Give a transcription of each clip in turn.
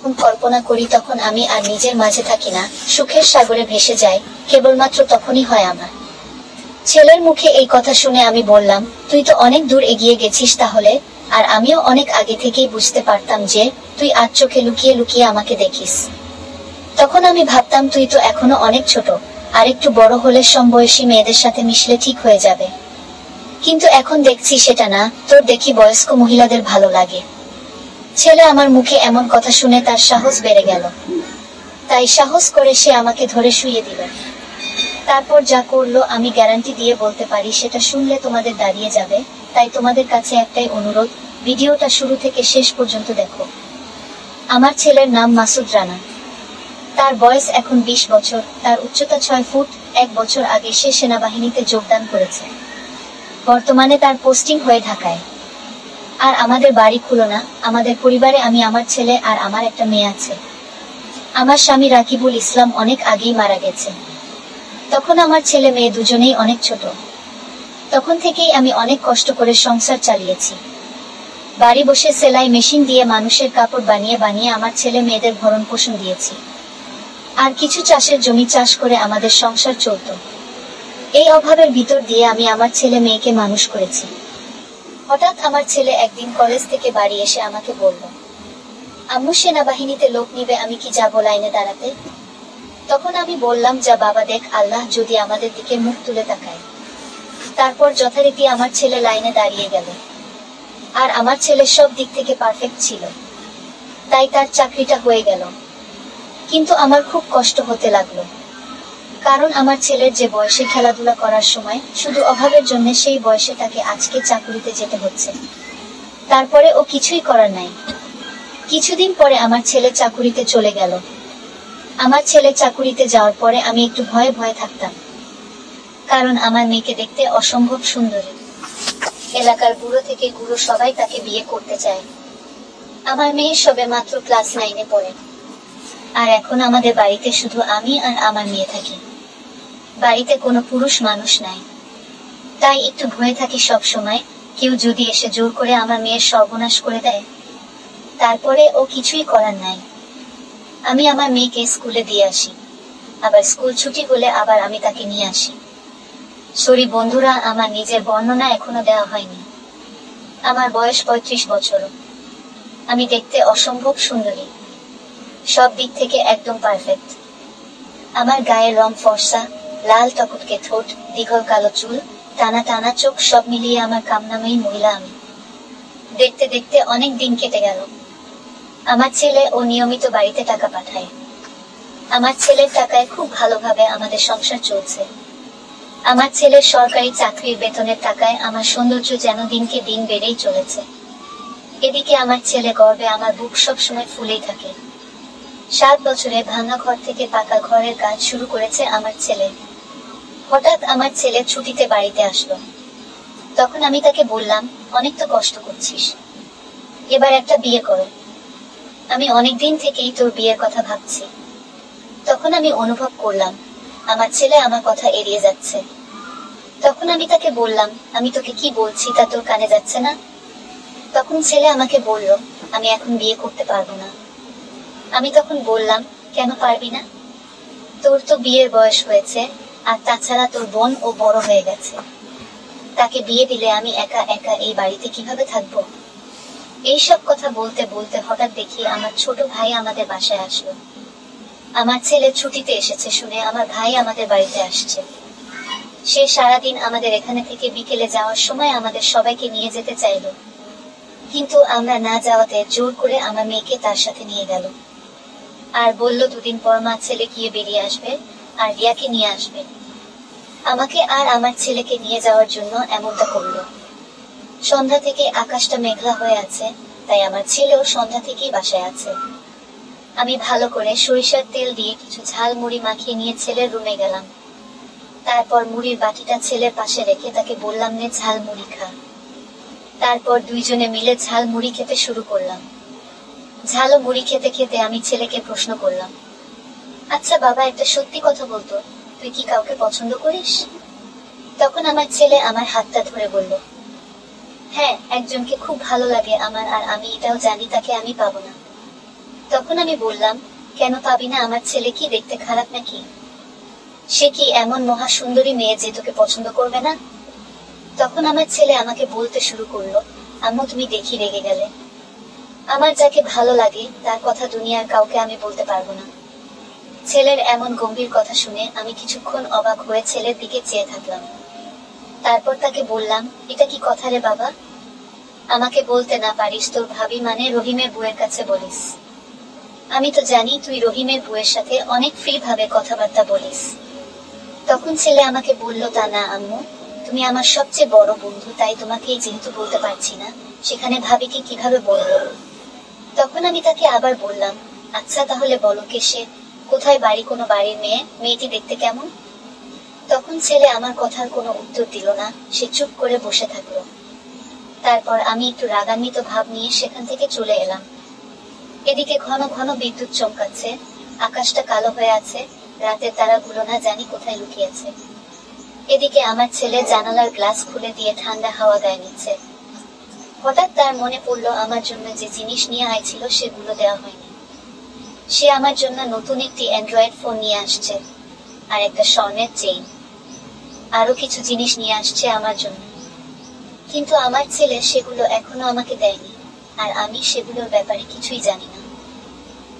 যখন কল্পনা করি তখন আমি আর নিজের মাঝে থাকি না, সুখের সাগরে ভেসে যাই। কেবলমাত্র তখনই হয় আমার ছেলের মুখে এই কথা শুনে আমি বললাম, তুই তো অনেক দূর এগিয়ে গেছিস তাহলে। আর আমিও অনেক আগে থেকেই বুঝতে পারতাম যে তুই আজ চোখে লুকিয়ে লুকিয়ে আমাকে দেখিস। তখন আমি ভাবতাম তুই তো এখনো অনেক ছোট, আর একটু বড় হলে সমবয়সী মেয়েদের সাথে মিশলে ঠিক হয়ে যাবে। কিন্তু এখন দেখছি সেটা না, তোর দেখি বয়স্ক মহিলাদের ভালো লাগে। ছেলে আমার মুখে এমন কথা শুনে তার সাহস বেড়ে গেল। তাই সাহস করে সে আমাকে ধরে শুইয়ে দিল। তারপর যা করলো আমি গ্যারান্টি দিয়ে বলতে পারি সেটা শুনলে তোমাদের দাঁড়িয়ে যাবে। তাই তোমাদের কাছে একটাই অনুরোধ, ভিডিওটা শুরু থেকে শেষ পর্যন্ত দেখো। আমার ছেলের নাম মাসুদ রানা। তার বয়স এখন 20 বছর। তার উচ্চতা 6 ফুট। 1 বছর আগে সে সেনাবাহিনীতে যোগদান করেছে। বর্তমানে তার পোস্টিং হয়ে ঢাকায়। আর আমাদের বাড়ি খুলনা। আমাদের পরিবারে আমি, আমার ছেলে আর আমার একটা মেয়ে আছে। আমার স্বামী রাকিবুল ইসলাম অনেক আগেই মারা গেছে। তখন আমার ছেলে মেয়ে দুজনেই অনেক ছোট। তখন থেকেই আমি অনেক কষ্ট করে সংসার চালিয়েছি। বাড়ি বসে সেলাই মেশিন দিয়ে মানুষের কাপড় বানিয়ে বানিয়ে আমার ছেলে মেয়েদের ভরণ পোষণ দিয়েছি। আর কিছু চাষের জমি চাষ করে আমাদের সংসার চলত। এই অভাবের ভিতর দিয়ে আমি আমার ছেলে মেয়েকে মানুষ করেছি। হঠাৎ আমার ছেলে একদিন কলেজ থেকে বাড়ি এসে আমাকে বলল, আম্মু সেনাবাহিনীতে লোক নিবে, আমি কি যাবো লাইনে দাঁড়াতে? তখন আমি বললাম, যা বাবা, দেখ আল্লাহ যদি আমাদের দিকে মুখ তুলে তাকায়। তারপর যথারীতি আমার ছেলে লাইনে দাঁড়িয়ে গেল। আর আমার ছেলে সব দিক থেকে পারফেক্ট ছিল, তাই তার চাকরিটা হয়ে গেল। কিন্তু আমার খুব কষ্ট হতে লাগলো, কারণ আমার ছেলের যে বয়সে খেলাধুলা করার সময়, শুধু অভাবের জন্য সেই বয়সে তাকে আজকে চাকুরিতে যেতে হচ্ছে। তারপরে ও কিছুই করার নাই। কিছুদিন পরে আমার ছেলে চাকুরিতে চলে গেল। আমার ছেলে চাকুরিতে যাওয়ার পরে আমি একটু ভয়ে ভয়ে থাকতাম, কারণ আমার মেয়েকে দেখতে অসম্ভব সুন্দরী। এলাকার বুড়ো থেকে গুরু সবাই তাকে বিয়ে করতে চায়। আমার মেয়ে সবে মাত্র ক্লাস 9-এ পড়ে। আর এখন আমাদের বাড়িতে শুধু আমি আর আমার মেয়ে থাকি। বাড়িতে কোনো পুরুষ মানুষ নাই। তাই একটু ভয়ে থাকি সব সময়, কেউ যদি এসে জোর করে আমার মেয়ের সর্বনাশ করে দেয়। তারপরে ও কিছুই করার নাই। আমি আমার মেয়েকে স্কুলে দিয়ে আসি, আবার স্কুল ছুটি হলে আবার আমি তাকে নিয়ে আসি। সরি বন্ধুরা, আমার নিজের বর্ণনা এখনো দেওয়া হয়নি। আমার বয়স 35 বছর। আমি দেখতে অসম্ভব সুন্দরী, সব দিক থেকে একদম পারফেক্ট। আমার গায়ের রং ফর্সা, লাল টকটকে ঠোঁট, দীঘল কালো চুল, টানা টানা চোখ, সব মিলিয়ে আমার কামনাময়ী মহিলা আমি। দেখতে দেখতে অনেক দিন কেটে গেল। আমার ছেলে ও নিয়মিত বাড়িতে টাকা পাঠায়। আমার ছেলের টাকায় খুব ভালোভাবে আমাদের সংসার চলছে। আমার ছেলের সরকারি চাকরির বেতনের টাকায় আমার সৌন্দর্য যেন দিনকে দিন বেড়েই চলেছে। এদিকে আমার ছেলে গর্বে আমার বুক সব সময় ফুলেই থাকে। 7 বছরে ভাঙা ঘর থেকে পাকা ঘরের কাজ শুরু করেছে আমার ছেলে। হঠাৎ আমার ছেলে ছুটিতে বাড়িতে আসলো। তখন আমি তাকে বললাম, অনেক তো কষ্ট করছিস, এবার একটা বিয়ে করো। আমি অনেকদিন থেকেই তোর বিয়ের কথা ভাবছি। তখন আমি অনুভব করলাম আমার ছেলে আমার কথা এড়িয়ে যাচ্ছে। তখন আমি তাকে বললাম, আমি তোকে কি বলছি তা তোর কানে যাচ্ছে না? তখন ছেলে আমাকে বলল, আমি এখন বিয়ে করতে পারবো না। আমি তখন বললাম, কেন পারবি না? তোর তো বিয়ের বয়স হয়েছে, আর তাছাড়া তোর বোন ও বড় হয়ে গেছে। তাকে বিয়ে দিলে আমি একা একা এই বাড়িতে কিভাবে থাকবো? এইসব কথা বলতে বলতে হঠাৎ দেখি আমার ছোট ভাই আমাদের বাসায় আসলো। আমার ছেলে ছুটিতে এসেছে শুনে আমার ভাই আমাদের বাড়িতে আসছে। সে সারাদিন আমাদের এখানে থেকে বিকেলে যাওয়ার সময় আমাদের সবাইকে নিয়ে যেতে চাইলো, কিন্তু আমরা না যাওয়াতে জোর করে আমার মেয়েকে তার সাথে নিয়ে গেল। আর বলল 2 দিন পর মা ছেলে গিয়ে বেরিয়ে আসবে আর রিয়াকে নিয়ে আসবে। আমাকে আর আমার ছেলেকে নিয়ে যাওয়ার জন্য এমনটা করলো। সন্ধ্যা থেকে আকাশটা মেঘলা হয়ে আছে, তাই আমার ছেলেও সন্ধ্যা থেকেই বাসায় আছে। আমি ভালো করে সরিষার তেল দিয়ে কিছু ঝাল মুড়ি মাখিয়ে নিয়ে ছেলের রুমে গেলাম। তারপর মুড়ির বাটিটা ছেলের পাশে রেখে তাকে বললাম, নে ঝাল মুড়ি খা। তারপর দুইজনে মিলে ঝাল মুড়ি খেতে শুরু করলাম। ঝাল মুড়ি খেতে খেতে আমি ছেলেকে প্রশ্ন করলাম, আচ্ছা বাবা, একটা সত্যি কথা বলতো, তুই কি কাউকে পছন্দ করিস? তখন আমার ছেলে আমার হাতটা ধরে বলল, হ্যাঁ, একজনকে খুব ভালো লাগে আমার, আর আমি এটাও জানি তাকে আমি পাবো না। তখন আমি বললাম, কেন পাবি না? আমার ছেলে কি দেখতে খারাপ নাকি? সে কি এমন মহা সুন্দরী মেয়ে যে তোকে পছন্দ করবে না? তখন আমার ছেলে আমাকে বলতে শুরু করলো, আম্মু তুমি দেখি রেগে গেলে। আমার যাকে ভালো লাগে তার কথা দুনিয়ার কাউকে আমি বলতে পারবো না। ছেলের এমন গম্ভীর কথা শুনে আমি কিছুক্ষণ অবাক হয়ে ছেলের দিকে চেয়ে থাকলাম। তারপর তাকে বললাম, এটা কি কথা রে বাবা? আমাকে বলতে না পারিস তোর ভাবি মানে রহিমের বউয়ের কাছে বলিস? আমি তো জানি তুই রহিমের বউয়ের সাথে অনেক ফ্রি ভাবে কথাবার্তা বলিস। তখন ছেলে আমাকে বলল, তা না আম্মু, তুমি আমার সবচেয়ে বড় বন্ধু, তাই তোমাকেই যেহেতু বলতে পারছি না, সেখানে ভাবিকে কিভাবে বলবো? তখন আমি তাকে আবার বললাম, আচ্ছা তাহলে বলো কে সে, কোথায় বাড়ি, কোনো বাড়ির মেয়ে, মেয়েটি দেখতে কেমন? তখন ছেলে আমার কথার কোনো উত্তর দিল না, সে চুপ করে বসে থাকলো। তারপর আমি একটু রাগান্বিত ভাব নিয়ে সেখান থেকে চলে এলাম। এদিকে ঘন ঘন বিদ্যুৎ চমকাচ্ছে, আকাশটা কালো হয়ে আছে, রাতের তারাগুলো না জানি কোথায় লুকিয়েছে। এদিকে আমার ছেলে জানালার গ্লাস খুলে দিয়ে ঠান্ডা হাওয়া গায়ে নিচ্ছে। হঠাৎ তার মনে পড়লো আমার জন্য যে জিনিস নিয়ে আইছিল সেগুলো দেওয়া হয়নি। সে আমার জন্য নতুন একটি অ্যান্ড্রয়েড ফোন নিয়ে আসছে, আর একটা স্বর্ণের চেইন, আরো কিছু জিনিস নিয়ে আসছে আমার জন্য। কিন্তু আমার ছেলে সেগুলো এখনো আমাকে দেয়নি, আর আমি সেগুলোর ব্যাপারে কিছুই জানি না।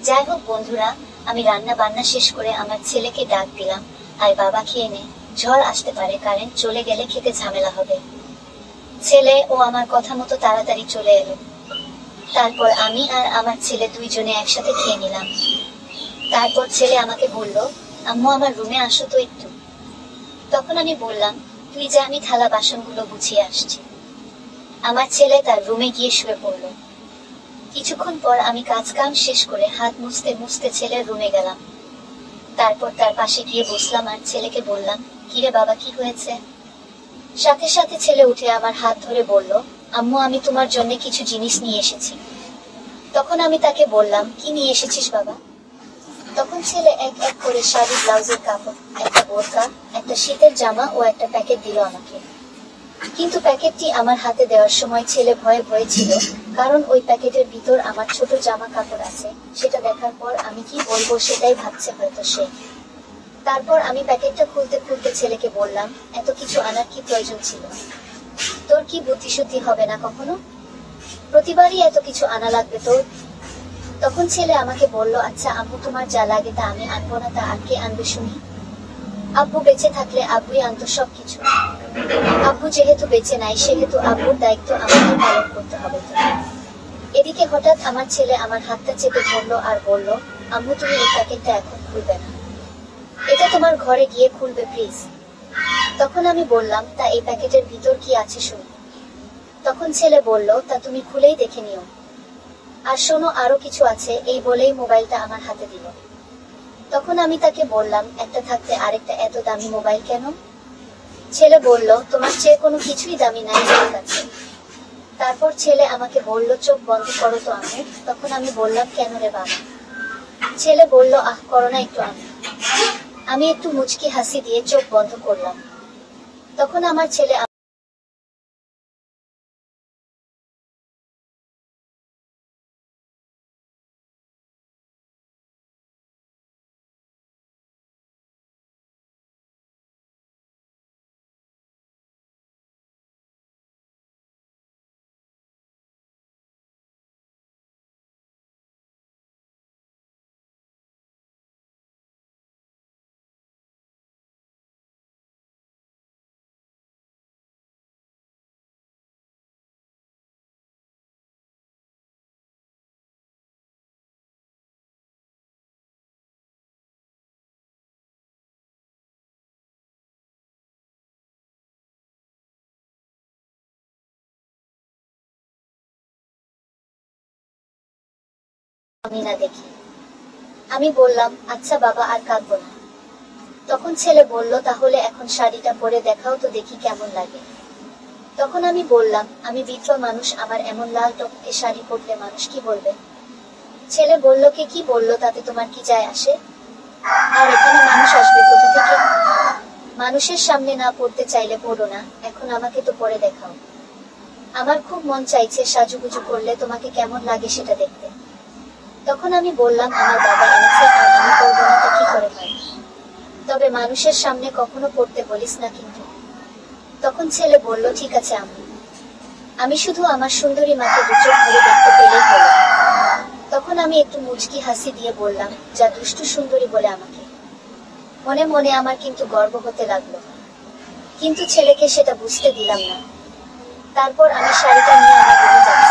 যাই হোক বন্ধুরা, আমি রান্না বান্না শেষ করে আমার ছেলেকে ডাক দিলাম, আর বাবা খেয়ে নে, ঝড় আসতে পারে, কারেন্ট চলে গেলে খেতে ঝামেলা হবে। ছেলে ও আমার কথা মতো তাড়াতাড়ি চলে এলো। তারপর আমি আর আমার ছেলে দুইজনে একসাথে খেয়ে নিলাম। তারপর ছেলে আমাকে বলল, আম্মু আমার রুমে আসো তো একটু। তখন আমি বললাম, তুই যা, আমি থালা বাসনগুলো গুছিয়ে আসছি। আমার ছেলে তার রুমে গিয়ে শুয়ে পড়ল। কিছুক্ষণ পর আমি কাজ কাম শেষ করে হাত মুছতে মুছতে ছেলের রুমে গেলাম। তারপর তার পাশে গিয়ে বসলাম আর ছেলেকে বললাম, কিরে বাবা কি হয়েছে? সাথে সাথে ছেলে উঠে আমার হাত ধরে বলল, আম্মু আমি তোমার জন্য কিছু জিনিস নিয়ে এসেছি। তখন আমি তাকে বললাম, কি নিয়ে এসেছিস বাবা? তখন ছেলে এক এক করে শাড়ি, ব্লাউজের কাপড়, একটা বোরকা, একটা শীতের জামা ও একটা প্যাকেট দিল আমাকে। কিন্তু প্যাকেটটি আমার হাতে দেওয়ার সময় ছেলে ভয়ে ভয়ে ছিল, কারণ ওই প্যাকেটের ভিতর আমার ছোট জামা কাপড় আছে। সেটা দেখার পর আমি কি বলবো সেটাই ভাবছে হয়তো সে। তারপর আমি প্যাকেটটা খুলতে খুলতে ছেলেকে বললাম, এত কিছু আনার কি প্রয়োজন ছিল? তোর কি বুদ্ধিশুদ্ধি হবে না কখনো? প্রতিবারই এত কিছু আনা লাগবে তোর? তখন ছেলে আমাকে বলল, আচ্ছা আম্মু তোমার যা লাগে তা আমি আনবো না, তা আর কে আনবে শুনি? আব্বু বেঁচে থাকলে আব্বুই আনতো সবকিছু। আব্বু যেহেতু বেঁচে নাই সেহেতু আব্বুর দায়িত্ব আমাকে পালন করতে হবে তো। এদিকে হঠাৎ আমার ছেলে আমার হাতটা চেপে ধরলো আর বলল, আম্মু তুমি এই প্যাকেটটা এখন খুলবে না, এটা তোমার ঘরে গিয়ে খুলবে প্লিজ। তখন আমি বললাম, তা এই প্যাকেটের ভিতর কি আছে শুনি? তখন ছেলে বলল, তা তুমি খুলেই দেখে নিও। আর শোনো, আরো কিছু আছে, এই বলেই মোবাইলটা আমার হাতে দিল। তখন আমি তাকে বললাম, একটা থাকতে আরেকটা এত দামি মোবাইল কেন? ছেলে বলল, তোমার চেয়ে কোনো কিছুই দামি নাই আমার কাছে। তারপর ছেলে আমাকে বলল, চোখ বন্ধ করো তো আম্মু। তখন আমি বললাম, কেন রে বাবা? ছেলে বলল, আহ করো না একটু আম্মু। আমি একটু মুচকি হাসি দিয়ে চোখ বন্ধ করলাম। তখন আমার ছেলে আমি না দেখি। আমি বললাম, আচ্ছা বাবা আর কাঁদবো না। তখন ছেলে বলল, তাহলে এখন শাড়িটা পরে দেখাও তো দেখি কেমন লাগে। তখন আমি বললাম, আমি বিধবা মানুষ, আমার এমন লাল টকটকে শাড়ি পরলে মানুষ কি বলবে? ছেলে বলল, কে কি বললো তাতে তোমার কি যায় আসে? আর এখানে মানুষ আসবে কোথা থেকে? মানুষের সামনে না পড়তে চাইলে পড়ো না, এখন আমাকে তো পরে দেখাও। আমার খুব মন চাইছে সাজুগুজু করলে তোমাকে কেমন লাগে সেটা দেখতে। তখন আমি বললাম আমার বাবা এনেছে আর আমি করবো না তা কি করে হয়, তবে মানুষের সামনে কখনো পড়তে বলিস না কিন্তু। তখন ছেলে বলল ঠিক আছে আম্মু, আমি শুধু আমার সুন্দরী মাকে দু চোখ ভরে দেখতে পেলেই হলো। তখন আমি একটু মুচকি হাসি দিয়ে বললাম যা দুষ্টু সুন্দরী বলে আমাকে। মনে মনে আমার কিন্তু গর্ব হতে লাগলো, কিন্তু ছেলেকে সেটা বুঝতে দিলাম না। তারপর আমি শাড়িটা নিয়ে আমার রুমে যাচ্ছি।